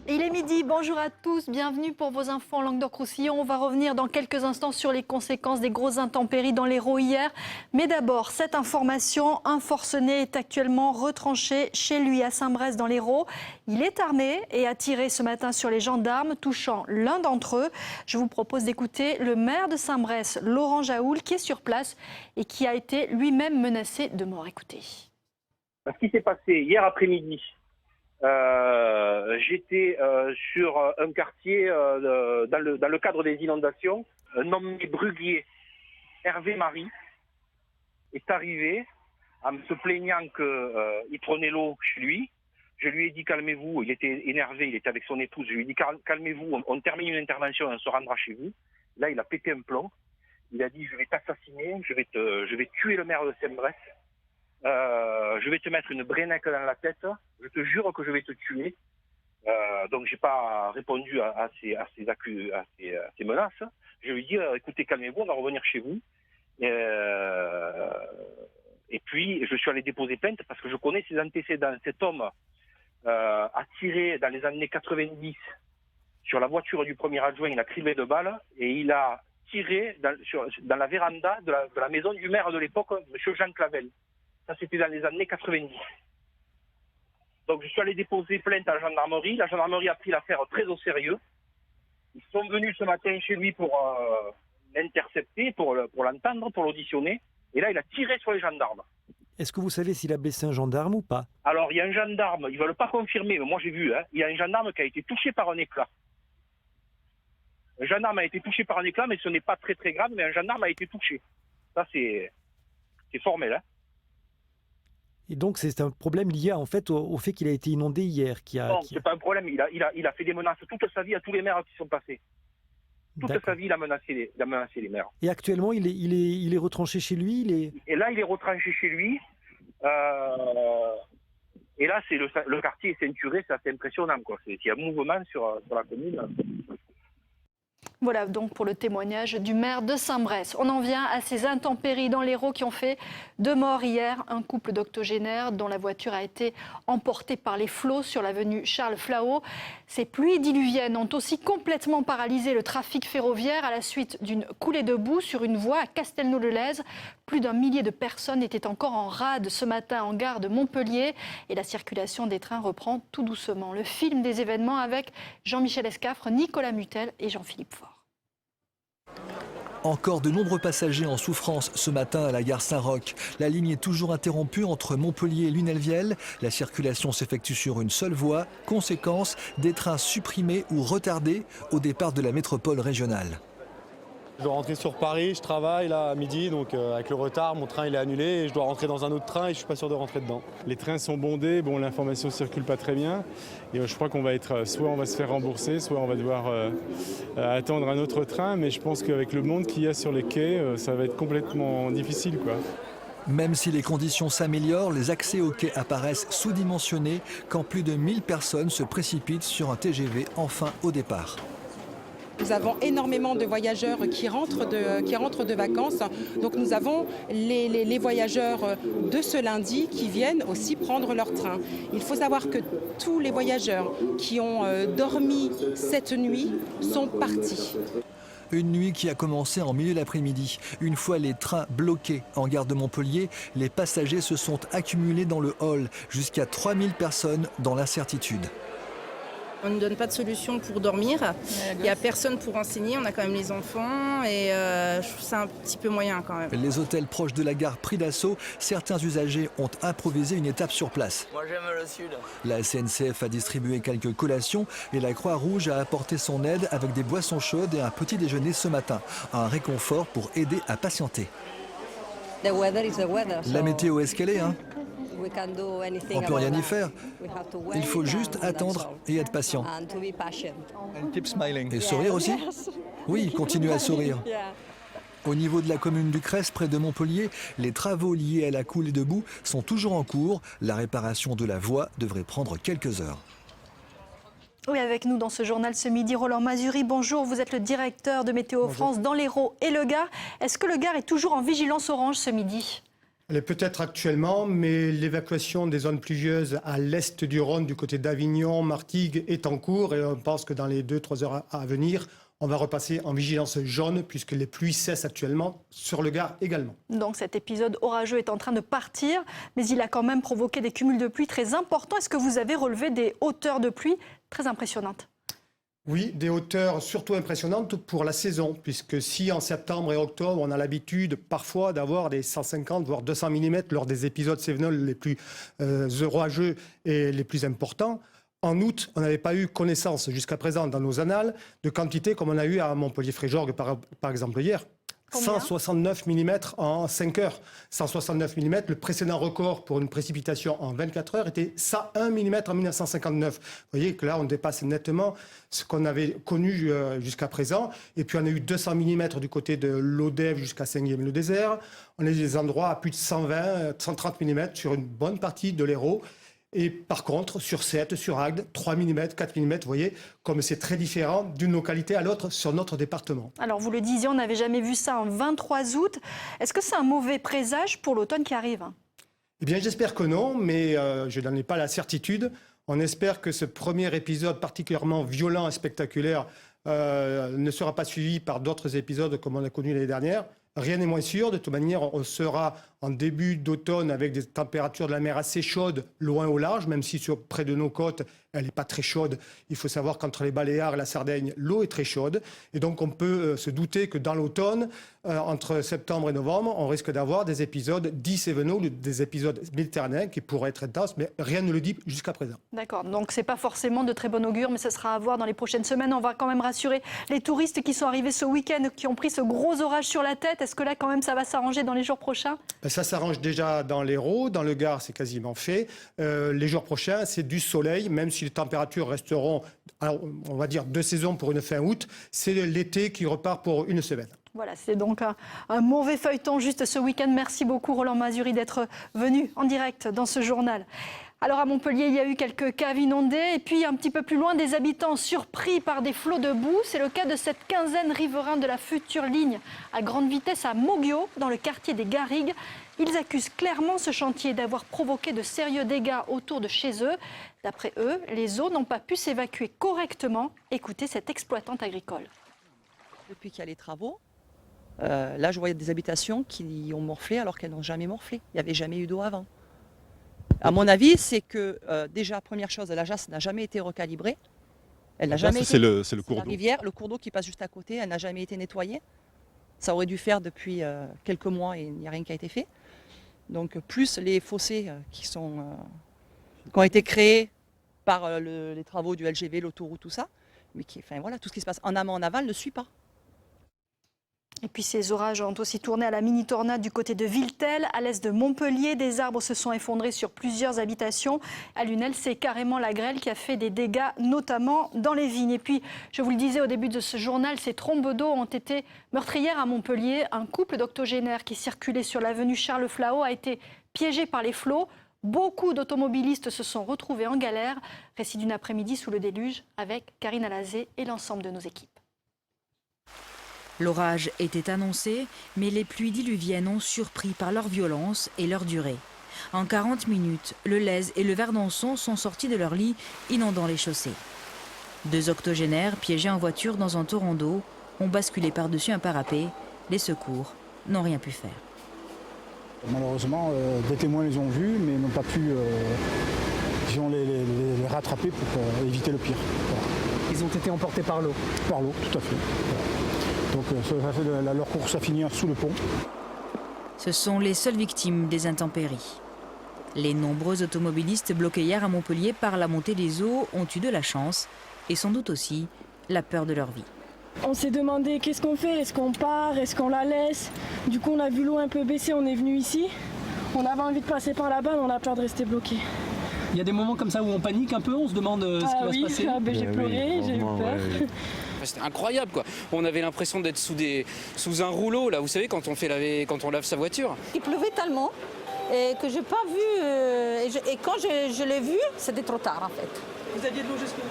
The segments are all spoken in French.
Il est midi, bonjour à tous, bienvenue pour vos infos en Languedoc-Roussillon. On va revenir dans quelques instants sur les conséquences des grosses intempéries dans l'Hérault hier. Mais d'abord, cette information, un forcené est actuellement retranché chez lui à Saint-Brest dans l'Hérault. Il est armé et a tiré ce matin sur les gendarmes, touchant l'un d'entre eux. Je vous propose d'écouter le maire de Saint-Brest, Laurent Jaoul, qui est sur place et qui a été lui-même menacé de mort. Écoutez. Ce qui s'est passé hier après-midi, j'étais sur un quartier dans le cadre des inondations. Un homme Bruguier, Hervé Marie, est arrivé en se plaignant qu'il prenait l'eau chez lui. Je lui ai dit calmez-vous, il était énervé, il était avec son épouse. Je lui ai dit calmez-vous, on termine une intervention, on se rendra chez vous. Là, il a pété un plomb. Il a dit je vais t'assassiner, je vais tuer le maire de Saint-Brest. Je vais te mettre une brénèque dans la tête, je te jure que je vais te tuer. Donc j'ai pas répondu à ces menaces. Je lui ai dit écoutez, calmez-vous, on va revenir chez vous. Et puis je suis allé déposer plainte parce que je connais ses antécédents. Cet homme a tiré dans les années 90 sur la voiture du premier adjoint, il a criblé de balles et il a tiré dans la véranda de la maison du maire de l'époque, M. Jean Clavel. Ça, c'était dans les années 90. Donc, je suis allé déposer plainte à la gendarmerie. La gendarmerie a pris l'affaire très au sérieux. Ils sont venus ce matin chez lui pour l'intercepter, pour l'entendre, pour l'auditionner. Et là, il a tiré sur les gendarmes. Est-ce que vous savez s'il a blessé un gendarme ou pas? Alors, il y a un gendarme, ils ne veulent pas confirmer, mais moi j'ai vu, il y a un gendarme qui a été touché par un éclat. Un gendarme a été touché par un éclat, mais ce n'est pas très très grave, mais un gendarme a été touché. Ça, c'est formel, hein. Et donc c'est un problème lié en fait au fait qu'il a été inondé hier. Non, c'est pas un problème. Il a fait des menaces toute sa vie à tous les maires qui sont passés. Toute sa vie, il a menacé les maires. Et actuellement, il est retranché chez lui. Et là, il est retranché chez lui. Et là, le quartier est ceinturé, c'est assez impressionnant, quoi. Il y a un mouvement sur la commune. Voilà donc pour le témoignage du maire de Saint-Brest. On en vient à ces intempéries dans l'Hérault qui ont fait 2 morts hier. Un couple d'octogénaires dont la voiture a été emportée par les flots sur l'avenue Charles Flahault. Ces pluies diluviennes ont aussi complètement paralysé le trafic ferroviaire à la suite d'une coulée de boue sur une voie à Castelnau-le-Lez. Plus d'1 millier de personnes étaient encore en rade ce matin en gare de Montpellier et la circulation des trains reprend tout doucement. Le film des événements avec Jean-Michel Escafre, Nicolas Mutel et Jean-Philippe Faure. Encore de nombreux passagers en souffrance ce matin à la gare Saint-Roch. La ligne est toujours interrompue entre Montpellier et Lunelvielle. La circulation s'effectue sur une seule voie. Conséquence, des trains supprimés ou retardés au départ de la métropole régionale. Je dois rentrer sur Paris, je travaille là à midi, donc avec le retard, mon train il est annulé et je dois rentrer dans un autre train et je suis pas sûr de rentrer dedans. Les trains sont bondés, bon l'information circule pas très bien et je crois qu'on va être, soit on va se faire rembourser, soit on va devoir attendre un autre train, mais je pense qu'avec le monde qu'il y a sur les quais, ça va être complètement difficile, quoi. Même si les conditions s'améliorent, les accès aux quais apparaissent sous-dimensionnés quand plus de 1000 personnes se précipitent sur un TGV enfin au départ. Nous avons énormément de voyageurs qui rentrent de vacances. Donc nous avons les voyageurs de ce lundi qui viennent aussi prendre leur train. Il faut savoir que tous les voyageurs qui ont dormi cette nuit sont partis. Une nuit qui a commencé en milieu d'après-midi. Une fois les trains bloqués en gare de Montpellier, les passagers se sont accumulés dans le hall. Jusqu'à 3000 personnes dans l'incertitude. On ne donne pas de solution pour dormir, il n'y a personne pour enseigner, on a quand même les enfants et je trouve ça un petit peu moyen quand même. Les hôtels proches de la gare pris d'assaut, certains usagers ont improvisé une étape sur place. Moi j'aime le sud. La SNCF a distribué quelques collations et la Croix-Rouge a apporté son aide avec des boissons chaudes et un petit déjeuner ce matin. Un réconfort pour aider à patienter. La météo est ce qu'elle est, hein. On ne peut rien y faire. Il faut juste attendre et être patient. Et sourire aussi? Oui, continuez à sourire. Au niveau de la commune du Crest, près de Montpellier, les travaux liés à la coulée de boue sont toujours en cours. La réparation de la voie devrait prendre quelques heures. Oui, avec nous dans ce journal ce midi, Roland Mazuri. Bonjour, vous êtes le directeur de Météo France dans l'Hérault et le Gard. Est-ce que le Gard est toujours en vigilance orange ce midi ? Elle est peut-être actuellement, mais l'évacuation des zones pluvieuses à l'est du Rhône, du côté d'Avignon, Martigues, est en cours et on pense que dans les 2-3 heures à venir, on va repasser en vigilance jaune puisque les pluies cessent actuellement sur le Gard également. Donc cet épisode orageux est en train de partir, mais il a quand même provoqué des cumuls de pluie très importants. Est-ce que vous avez relevé des hauteurs de pluie très impressionnantes ? Oui, des hauteurs surtout impressionnantes pour la saison, puisque si en septembre et octobre, on a l'habitude parfois d'avoir des 150 voire 200 mm lors des épisodes cévenols les plus orageux et les plus importants, en août, on n'avait pas eu connaissance jusqu'à présent dans nos annales de quantités comme on a eu à Montpellier-Fréjorgues par exemple hier. Combien ? 169 mm en 5 heures. 169 mm, le précédent record pour une précipitation en 24 heures était 101 mm en 1959. Vous voyez que là, on dépasse nettement ce qu'on avait connu jusqu'à présent. Et puis, on a eu 200 mm du côté de l'Odève jusqu'à Saint-Guilhem-le-Désert. On a eu des endroits à plus de 120, 130 mm sur une bonne partie de l'Hérault. Et par contre, sur 7, sur Agde, 3 mm, 4 mm, vous voyez, comme c'est très différent d'une localité à l'autre sur notre département. Alors vous le disiez, on n'avait jamais vu ça en 23 août. Est-ce que c'est un mauvais présage pour l'automne qui arrive ? Eh bien, j'espère que non, mais je n'en ai pas la certitude. On espère que ce premier épisode particulièrement violent et spectaculaire ne sera pas suivi par d'autres épisodes comme on a connu l'année dernière. Rien n'est moins sûr. De toute manière, on sera en début d'automne avec des températures de la mer assez chaudes, loin au large, même si près de nos côtes, elle n'est pas très chaude. Il faut savoir qu'entre les Baléares et la Sardaigne, l'eau est très chaude. Et donc, on peut se douter que dans l'automne, entre septembre et novembre, on risque d'avoir des épisodes dits cévenols, des épisodes méditerranéens qui pourraient être intenses, mais rien ne le dit jusqu'à présent. D'accord, donc ce n'est pas forcément de très bon augure, mais ce sera à voir dans les prochaines semaines. On va quand même rassurer les touristes qui sont arrivés ce week-end, qui ont pris ce gros orage sur la tête. Est-ce que là, quand même, ça va s'arranger dans les jours prochains ? Ça s'arrange déjà dans l'Hérault, dans le Gard, c'est quasiment fait. Les jours prochains, c'est du soleil, même si les températures resteront, alors, on va dire, de saison pour une fin août. C'est l'été qui repart pour une semaine. Voilà, c'est donc un mauvais feuilleton juste ce week-end. Merci beaucoup Roland Mazuri d'être venu en direct dans ce journal. Alors à Montpellier, il y a eu quelques caves inondées et puis un petit peu plus loin, des habitants surpris par des flots de boue. C'est le cas de cette quinzaine riverains de la future ligne à grande vitesse à Moguio, dans le quartier des Garrigues. Ils accusent clairement ce chantier d'avoir provoqué de sérieux dégâts autour de chez eux. D'après eux, les eaux n'ont pas pu s'évacuer correctement. Écoutez cette exploitante agricole. Depuis qu'il y a les travaux, là je voyais des habitations qui ont morflé alors qu'elles n'ont jamais morflé. Il n'y avait jamais eu d'eau avant. À mon avis, c'est que déjà, première chose, la Jasse n'a jamais été recalibrée. Elle n'a jamais été. C'est le cours La d'eau. rivière, le cours d'eau qui passe juste à côté, elle n'a jamais été nettoyée. Ça aurait dû faire depuis quelques mois et il n'y a rien qui a été fait. Donc plus les fossés qui ont été créés par les travaux du LGV, l'autoroute, tout ça, mais voilà, tout ce qui se passe en amont, en aval ne suit pas. Et puis ces orages ont aussi tourné à la mini-tornade du côté de Villetel, à l'est de Montpellier. Des arbres se sont effondrés sur plusieurs habitations. À Lunel, c'est carrément la grêle qui a fait des dégâts, notamment dans les vignes. Et puis, je vous le disais au début de ce journal, ces trombes d'eau ont été meurtrières à Montpellier. Un couple d'octogénaires qui circulait sur l'avenue Charles-Flahault a été piégé par les flots. Beaucoup d'automobilistes se sont retrouvés en galère. Récit d'une après-midi sous le déluge avec Karine Alazé et l'ensemble de nos équipes. L'orage était annoncé, mais les pluies diluviennes ont surpris par leur violence et leur durée. En 40 minutes, le Lez et le Verdançon sont sortis de leur lit, inondant les chaussées. 2 octogénaires, piégés en voiture dans un torrent d'eau, ont basculé par-dessus un parapet. Les secours n'ont rien pu faire. Malheureusement, des témoins les ont vus, mais n'ont pas pu les rattraper pour éviter le pire. Voilà. Ils ont été emportés par l'eau. Par l'eau, tout à fait. Voilà. Donc leur course a fini sous le pont. Ce sont les seules victimes des intempéries. Les nombreux automobilistes bloqués hier à Montpellier par la montée des eaux ont eu de la chance et sans doute aussi la peur de leur vie. On s'est demandé qu'est-ce qu'on fait, est-ce qu'on part, est-ce qu'on la laisse. Du coup on a vu l'eau un peu baisser, on est venu ici. On avait envie de passer par là-bas mais on a peur de rester bloqué. Il y a des moments comme ça où on panique un peu, on se demande ce qui va se passer. J'ai pleuré, j'ai eu peur. C'était incroyable quoi. On avait l'impression d'être sous un rouleau là, vous savez quand on lave sa voiture. Il pleuvait tellement et que j'ai pas vu et quand je l'ai vu, c'était trop tard en fait. Vous aviez de l'eau jusqu'où ?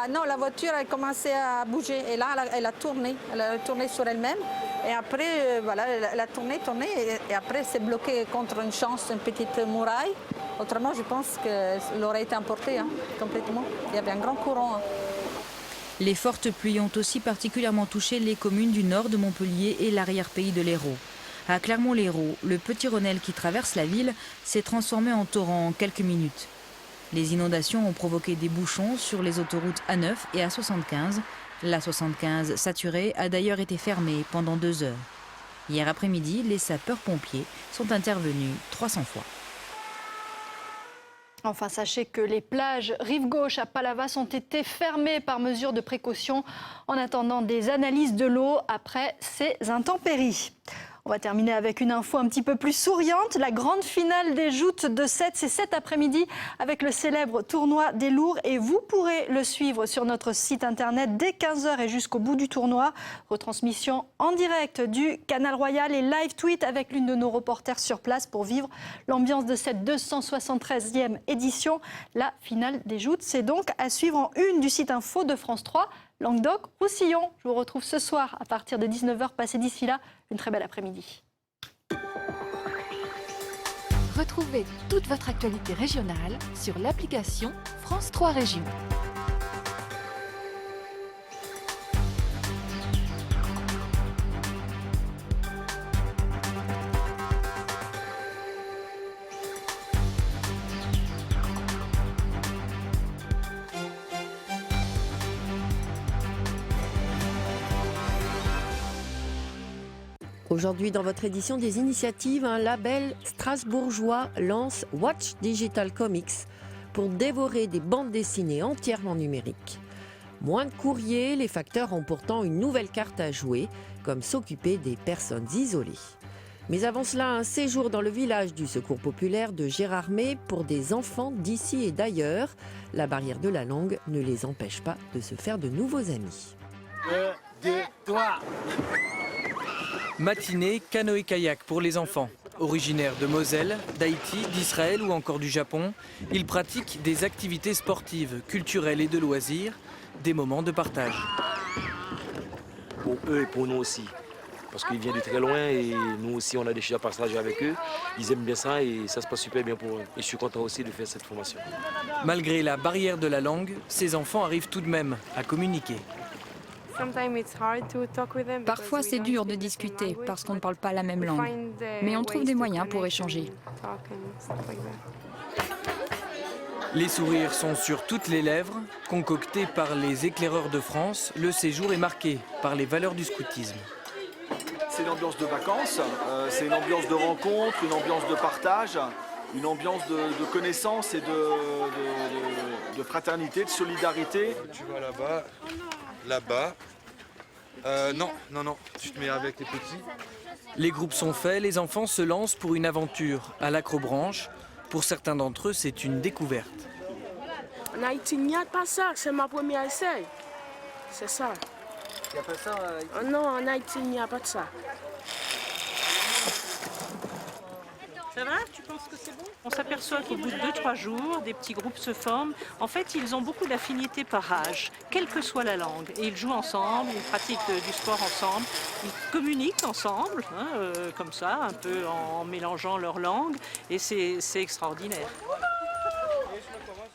Non, la voiture a commencé à bouger et là elle a tourné sur elle-même Et après, voilà, elle a tourné, et après, c'est bloqué contre une petite muraille. Autrement, je pense qu'elle aurait été emportée complètement. Il y avait un grand courant. Les fortes pluies ont aussi particulièrement touché les communes du nord de Montpellier et l'arrière-pays de l'Hérault. À Clermont-Lérault, le petit Rhônel qui traverse la ville s'est transformé en torrent en quelques minutes. Les inondations ont provoqué des bouchons sur les autoroutes A9 et A75. La 75 saturée a d'ailleurs été fermée pendant 2 heures. Hier après-midi, les sapeurs-pompiers sont intervenus 300 fois. Enfin, sachez que les plages rive gauche à Palavas ont été fermées par mesure de précaution en attendant des analyses de l'eau après ces intempéries. On va terminer avec une info un petit peu plus souriante. La grande finale des joutes de 7, c'est cet après-midi avec le célèbre tournoi des lourds. Et vous pourrez le suivre sur notre site internet dès 15h et jusqu'au bout du tournoi. Retransmission en direct du Canal Royal et live tweet avec l'une de nos reporters sur place pour vivre l'ambiance de cette 273e édition. La finale des joutes, c'est donc à suivre en une du site info de France 3. Languedoc-Roussillon. Je vous retrouve ce soir à partir de 19h. Passez d'ici là une très belle après-midi. Retrouvez toute votre actualité régionale sur l'application France 3 Régions. Aujourd'hui, dans votre édition des initiatives, un label strasbourgeois lance Watch Digital Comics pour dévorer des bandes dessinées entièrement numériques. Moins de courrier, les facteurs ont pourtant une nouvelle carte à jouer, comme s'occuper des personnes isolées. Mais avant cela, un séjour dans le village du Secours populaire de Gérardmer pour des enfants d'ici et d'ailleurs. La barrière de la langue ne les empêche pas de se faire de nouveaux amis. 1, 2, 3. Matinée, canoë-kayak pour les enfants. Originaires de Moselle, d'Haïti, d'Israël ou encore du Japon, ils pratiquent des activités sportives, culturelles et de loisirs, des moments de partage. Pour eux et pour nous aussi, parce qu'ils viennent de très loin et nous aussi on a des choses à partager avec eux. Ils aiment bien ça et ça se passe super bien pour eux. Et je suis content aussi de faire cette formation. Malgré la barrière de la langue, ces enfants arrivent tout de même à communiquer. Parfois, c'est dur de discuter parce qu'on ne parle pas la même langue. Mais on trouve des moyens pour échanger. Les sourires sont sur toutes les lèvres. Concocté par les éclaireurs de France, le séjour est marqué par les valeurs du scoutisme. C'est une ambiance de vacances, c'est une ambiance de rencontre, une ambiance de partage, une ambiance de connaissance et de fraternité, de solidarité. Tu vas là-bas, là-bas. Non, tu te mets avec les petits. Les groupes sont faits, les enfants se lancent pour une aventure à l'Acrobranche. Pour certains d'entre eux, c'est une découverte. En Haïti, il n'y a pas ça, c'est ma première essai. C'est ça. Il n'y a pas ça en Haïti? Non, en Haïti, il n'y a pas de ça. Ça va? Tu penses que c'est bon? On s'aperçoit qu'au bout de 2-3 jours, des petits groupes se forment. En fait, ils ont beaucoup d'affinités par âge, quelle que soit la langue. Et ils jouent ensemble, ils pratiquent du sport ensemble, ils communiquent ensemble, comme ça, un peu en mélangeant leurs langues. Et c'est extraordinaire.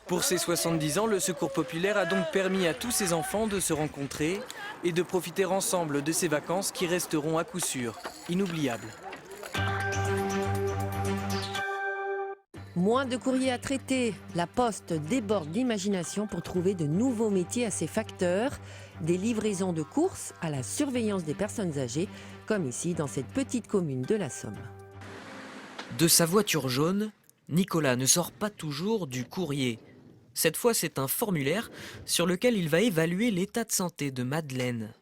Pour ses 70 ans, le Secours populaire a donc permis à tous ces enfants de se rencontrer et de profiter ensemble de ces vacances qui resteront à coup sûr inoubliables. Moins de courriers à traiter, la Poste déborde d'imagination pour trouver de nouveaux métiers à ses facteurs, des livraisons de courses à la surveillance des personnes âgées, comme ici dans cette petite commune de la Somme. De sa voiture jaune, Nicolas ne sort pas toujours du courrier. Cette fois, c'est un formulaire sur lequel il va évaluer l'état de santé de Madeleine.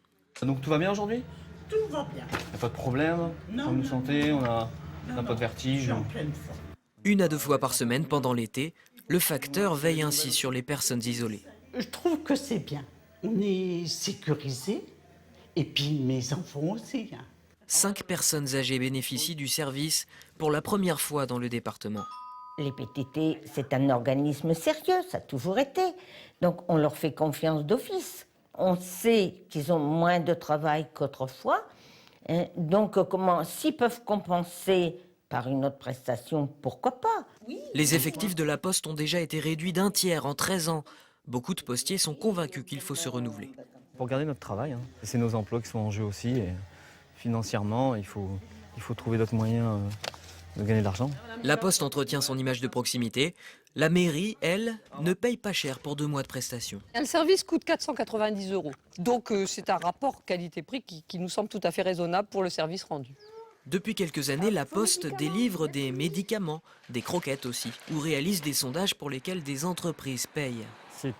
Donc tout va bien aujourd'hui? Tout va bien. Il n'y a pas de problème? Non. Comme santé, on n'a pas de vertige? Je suis en pleine forme. 1 à 2 fois par semaine pendant l'été, le facteur veille ainsi sur les personnes isolées. Je trouve que c'est bien. On est sécurisé. Et puis mes enfants aussi. 5 personnes âgées bénéficient du service pour la première fois dans le département. Les PTT, c'est un organisme sérieux, ça a toujours été. Donc on leur fait confiance d'office. On sait qu'ils ont moins de travail qu'autrefois. Donc, s'ils peuvent compenser par une autre prestation, pourquoi pas? Les effectifs de la Poste ont déjà été réduits d'un tiers en 13 ans. Beaucoup de postiers sont convaincus qu'il faut se renouveler. Pour garder notre travail, hein. C'est nos emplois qui sont en jeu aussi. Et financièrement, il faut trouver d'autres moyens de gagner de l'argent. La Poste entretient son image de proximité. La mairie, elle, ne paye pas cher pour 2 mois de prestations. Un service coûte 490 €. Donc c'est un rapport qualité-prix qui nous semble tout à fait raisonnable pour le service rendu. Depuis quelques années, la Poste délivre des médicaments, des croquettes aussi, ou réalise des sondages pour lesquels des entreprises payent. C'est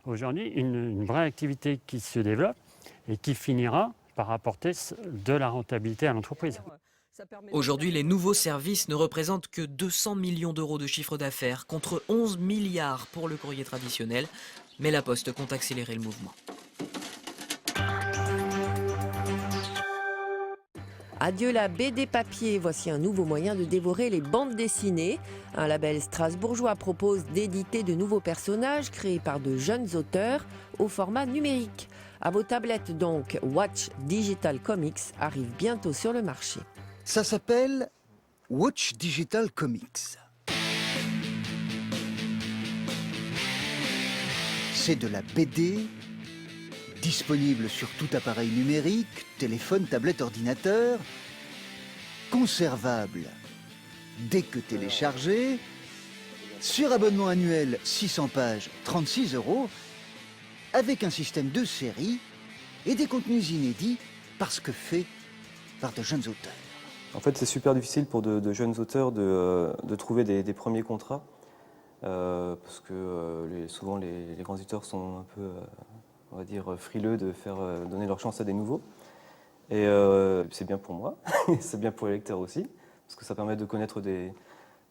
aujourd'hui une vraie activité qui se développe et qui finira par apporter de la rentabilité à l'entreprise. Aujourd'hui, les nouveaux services ne représentent que 200 millions d'euros de chiffre d'affaires, contre 11 milliards pour le courrier traditionnel. Mais la Poste compte accélérer le mouvement. Adieu la BD papier, voici un nouveau moyen de dévorer les bandes dessinées. Un label strasbourgeois propose d'éditer de nouveaux personnages créés par de jeunes auteurs au format numérique. À vos tablettes donc, Watch Digital Comics arrive bientôt sur le marché. Ça s'appelle Watch Digital Comics. C'est de la BD, disponible sur tout appareil numérique, téléphone, tablette, ordinateur, conservable dès que téléchargé, sur abonnement annuel 600 pages, 36 €, avec un système de série et des contenus inédits parce que faits par de jeunes auteurs. En fait, c'est super difficile pour de jeunes auteurs de trouver des premiers contrats, parce que souvent les grands éditeurs sont un peu, on va dire, frileux de faire donner leur chance à des nouveaux. Et c'est bien pour moi, c'est bien pour les lecteurs aussi, parce que ça permet de connaître des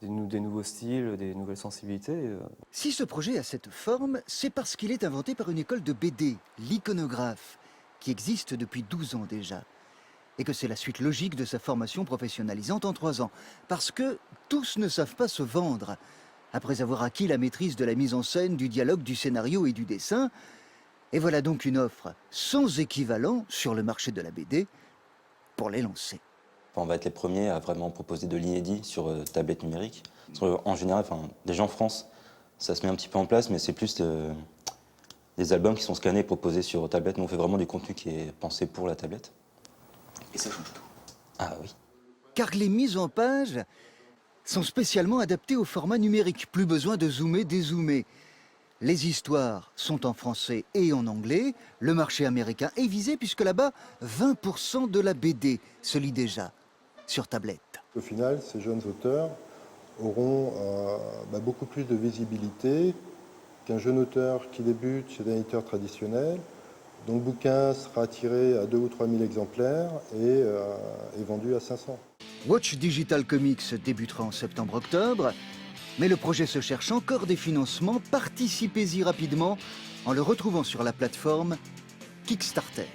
nouveaux styles, des nouvelles sensibilités. Si ce projet a cette forme, c'est parce qu'il est inventé par une école de BD, l'Iconographe, qui existe depuis 12 ans déjà. Et que c'est la suite logique de sa formation professionnalisante en 3 ans. Parce que tous ne savent pas se vendre. Après avoir acquis la maîtrise de la mise en scène, du dialogue, du scénario et du dessin, et voilà donc une offre sans équivalent sur le marché de la BD pour les lancer. On va être les premiers à vraiment proposer de l'inédit sur tablette numérique. En général, déjà en France, ça se met un petit peu en place, mais c'est plus des albums qui sont scannés et proposés sur tablette. Nous, on fait vraiment du contenu qui est pensé pour la tablette. Et ça change tout. Ah oui. Car les mises en page sont spécialement adaptées au format numérique. Plus besoin de zoomer, dézoomer. Les histoires sont en français et en anglais. Le marché américain est visé puisque là-bas, 20% de la BD se lit déjà sur tablette. Au final, ces jeunes auteurs auront beaucoup plus de visibilité qu'un jeune auteur qui débute chez un éditeur traditionnel, dont le bouquin sera tiré à 2 ou 3 000 exemplaires et est vendu à 500. Watch Digital Comics débutera en septembre-octobre, mais le projet se cherche encore des financements. Participez-y rapidement en le retrouvant sur la plateforme Kickstarter.